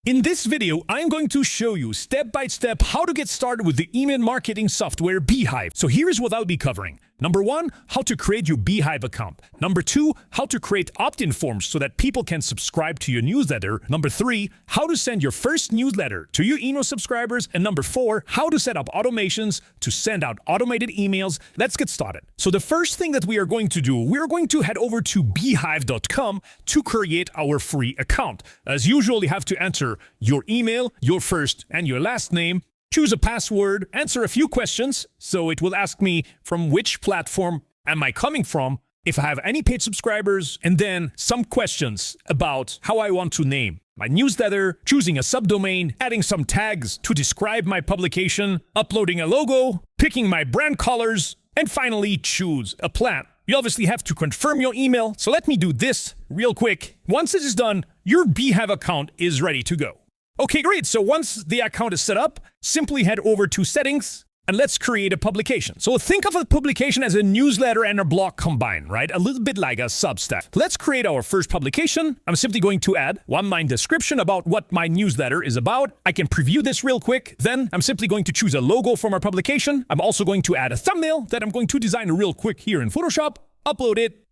In this video, I'm going to show you step by step how to get started with the email marketing software Beehiiv. So here's what I'll be covering. Number 1, how to create your Beehiiv account. Number 2, how to create opt-in forms so that people can subscribe to your newsletter. Number 3, how to send your first newsletter to your email subscribers. And number 4, how to set up automations to send out automated emails. Let's get started. So the first thing that we are going to do, we're going to head over to beehiiv.com to create our free account. As usual, you have to enter your email, your first and your last name, choose a password, answer a few questions. So it will ask me from which platform am I coming from, if I have any paid subscribers, and then some questions about how I want to name my newsletter, choosing a subdomain, adding some tags to describe my publication, uploading a logo, picking my brand colors, and finally choose a plan. You obviously have to confirm your email, so let me do this real quick. Once this is done, your Beehiiv account is ready to go. Okay, great. So once the account is set up, simply head over to settings and let's create a publication. So think of a publication as a newsletter and a blog combined, right? A little bit like a Substack. Let's create our first publication. I'm simply going to add one-line description about what my newsletter is about. I can preview this real quick. Then I'm simply going to choose a logo for my publication. I'm also going to add a thumbnail that I'm going to design real quick here in Photoshop, upload it.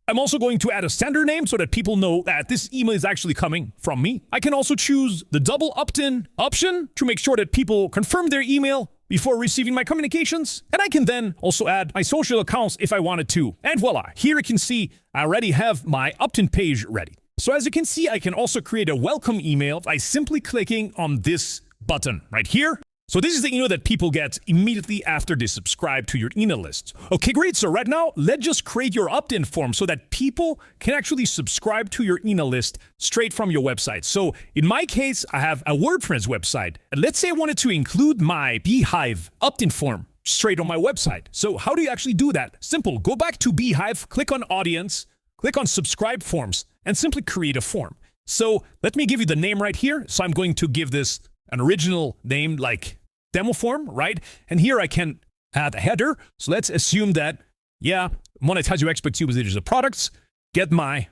I'm also going to add a sender name so that people know that this email is actually coming from me. I can also choose the double opt-in option to make sure that people confirm their email before receiving my communications. And I can then also add my social accounts if I wanted to. And voila, here you can see I already have my opt-in page ready. So as you can see, I can also create a welcome email by simply clicking on this button right here. So this is the email that people get immediately after they subscribe to your email list. Okay, great. So right now, let's just create your opt-in form so that people can actually subscribe to your email list straight from your website. So in my case, I have a WordPress website. And let's say I wanted to include my Beehiiv opt-in form straight on my website. So how do you actually do that? Simple. Go back to Beehiiv, click on audience, click on subscribe forms, and simply create a form. So let me give you the name right here. So I'm going to give this an original name like demo form, right? And here I can add a header. So let's assume that, yeah, monetize your expert users of products, get my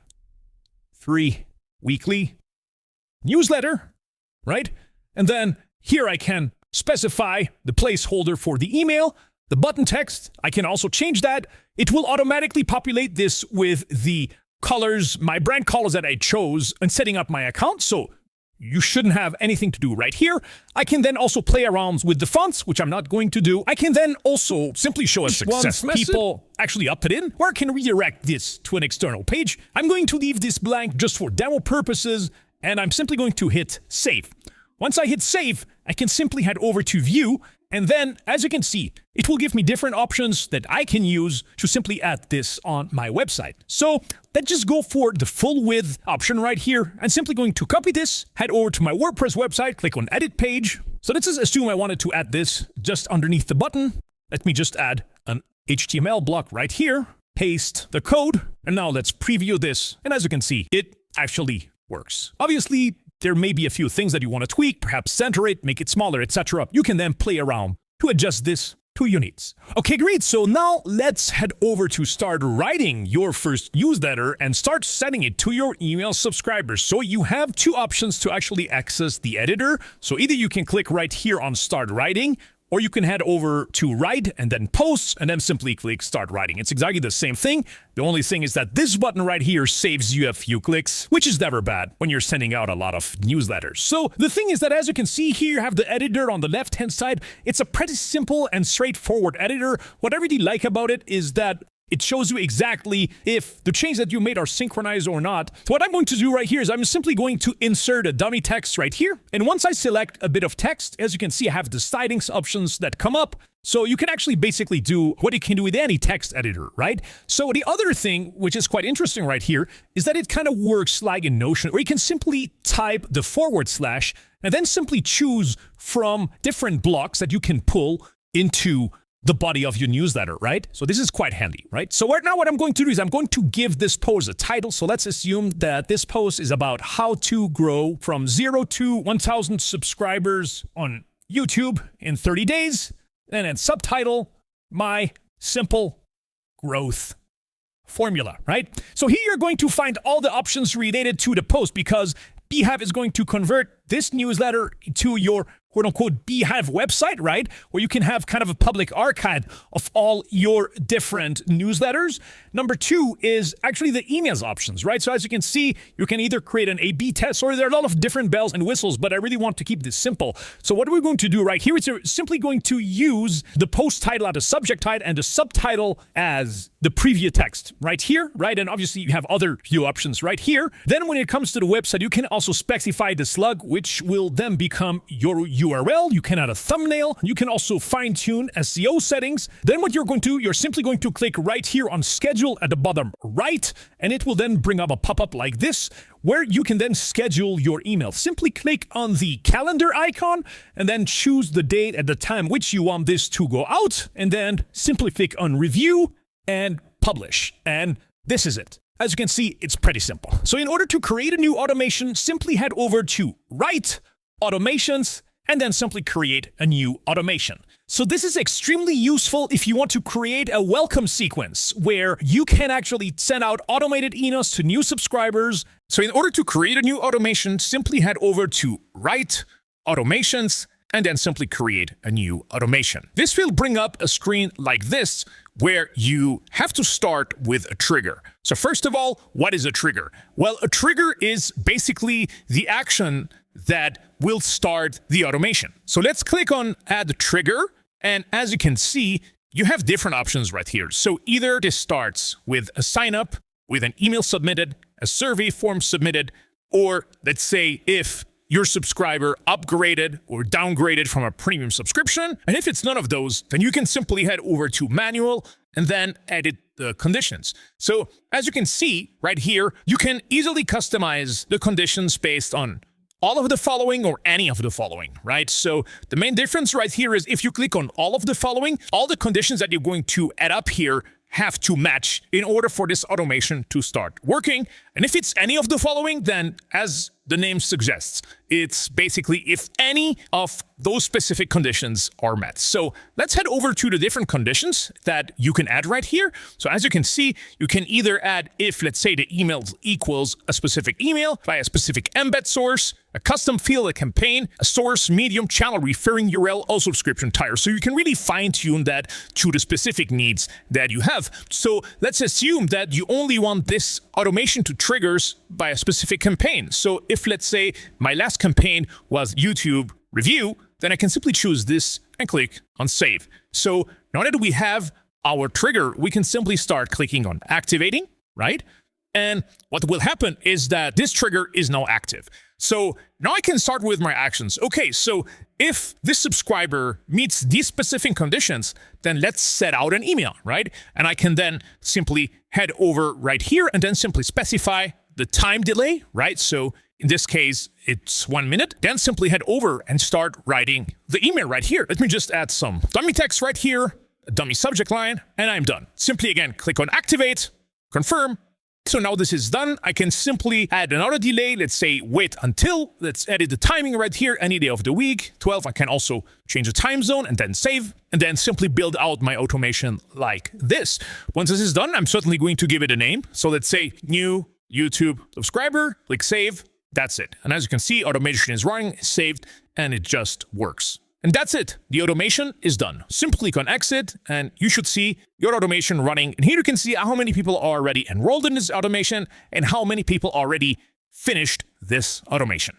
free weekly newsletter, right? And then here I can specify the placeholder for the email, the button text. I can also change that. It will automatically populate this with the colors, my brand colors that I chose in setting up my account. So you shouldn't have anything to do right here. I can then also play around with the fonts, which I'm not going to do. I can then also simply show a success. People actually opted in, or I can redirect this to an external page. I'm going to leave this blank just for demo purposes, and I'm simply going to hit save. Once I hit save, I can simply head over to view, and then, as you can see, it will give me different options that I can use to simply add this on my website. So let's just go for the full width option right here. I'm simply going to copy this, head over to my WordPress website, click on edit page. So let's just assume I wanted to add this just underneath the button. Let me just add an HTML block right here, paste the code, and now let's preview this. And as you can see, it actually works. Obviously, there may be a few things that you want to tweak, perhaps center it, make it smaller, etc. You can then play around to adjust this to your needs. Okay, great. So now let's head over to start writing your first newsletter and start sending it to your email subscribers. So you have two options to actually access the editor. So either you can click right here on start writing, or you can head over to write and then post and then simply click start writing. It's exactly the same thing. The only thing is that this button right here saves you a few clicks, which is never bad when you're sending out a lot of newsletters. So the thing is that, as you can see here, you have the editor on the left-hand side. It's a pretty simple and straightforward editor. What I really like about it is that it shows you exactly if the changes that you made are synchronized or not. So what I'm going to do right here is I'm simply going to insert a dummy text right here. And once I select a bit of text, as you can see, I have the stylings options that come up. So you can actually basically do what you can do with any text editor, right? So the other thing, which is quite interesting right here, is that it kind of works like in Notion, where you can simply type the / and then simply choose from different blocks that you can pull into the body of your newsletter, right? So this is quite handy, right? So right now what I'm going to do is I'm going to give this post a title. So let's assume that this post is about how to grow from 0 to 1,000 subscribers on YouTube in 30 days. And then subtitle, my simple growth formula, right? So here you're going to find all the options related to the post because Beehiiv is going to convert this newsletter to your quote-unquote Beehiiv website, right? Where you can have kind of a public archive of all your different newsletters. Number two is actually the emails options, right? So as you can see, you can either create an A/B test, or there are a lot of different bells and whistles, but I really want to keep this simple. So what are we going to do right here is we're simply going to use the post title as the subject title and the subtitle as the preview text right here, right? And obviously you have other view options right here. Then when it comes to the website, you can also specify the slug, which will then become your URL. You can add a thumbnail. You can also fine-tune SEO settings. Then what you're going to do, you're simply going to click right here on schedule at the bottom right, and it will then bring up a pop-up like this, where you can then schedule your email. Simply click on the calendar icon and then choose the date at the time which you want this to go out, and then simply click on review and publish. And this is it. As you can see, it's pretty simple. So in order to create a new automation, simply head over to Write, Automations, and then simply create a new automation. So this is extremely useful if you want to create a welcome sequence where you can actually send out automated emails to new subscribers. So in order to create a new automation, simply head over to Write, Automations, and then simply create a new automation. This will bring up a screen like this where you have to start with a trigger. So first of all, what is a trigger? Well, a trigger is basically the action that will start the automation. So let's click on Add Trigger, and as you can see, you have different options right here. So either this starts with a sign up, with an email submitted, a survey form submitted, or let's say if your subscriber upgraded or downgraded from a premium subscription. And if it's none of those, then you can simply head over to manual and then edit the conditions. So as you can see right here, you can easily customize the conditions based on all of the following or any of the following, right? So the main difference right here is if you click on all of the following, all the conditions that you're going to add up here have to match in order for this automation to start working. And if it's any of the following, then as the name suggests, it's basically if any of those specific conditions are met. So let's head over to the different conditions that you can add right here. So as you can see, you can either add if, let's say, the email equals a specific email by a specific embed source, a custom field, a campaign, a source, medium, channel, referring URL, or subscription title. So you can really fine-tune that to the specific needs that you have. So let's assume that you only want this automation to triggers by a specific campaign. So if, let's say, my last campaign was YouTube review, then I can simply choose this and click on Save. So now that we have our trigger, we can simply start clicking on Activating, right? And what will happen is that this trigger is now active. So now I can start with my actions. Okay, so if this subscriber meets these specific conditions, then let's set out an email, right? And I can then simply head over right here and then simply specify the time delay, right? So in this case, it's 1 minute. Then simply head over and start writing the email right here. Let me just add some dummy text right here, a dummy subject line, and I'm done. Simply again, click on Activate, confirm. So now this is done. I can simply add another delay. Let's say wait until. Let's edit the timing right here, any day of the week, 12. I can also change the time zone and then save, and then simply build out my automation like this. Once this is done, I'm certainly going to give it a name. So let's say new YouTube subscriber, click save. That's it. And as you can see, automation is running, saved, and it just works. And that's it. The automation is done. Simply click on exit and you should see your automation running. And here you can see how many people are already enrolled in this automation and how many people already finished this automation.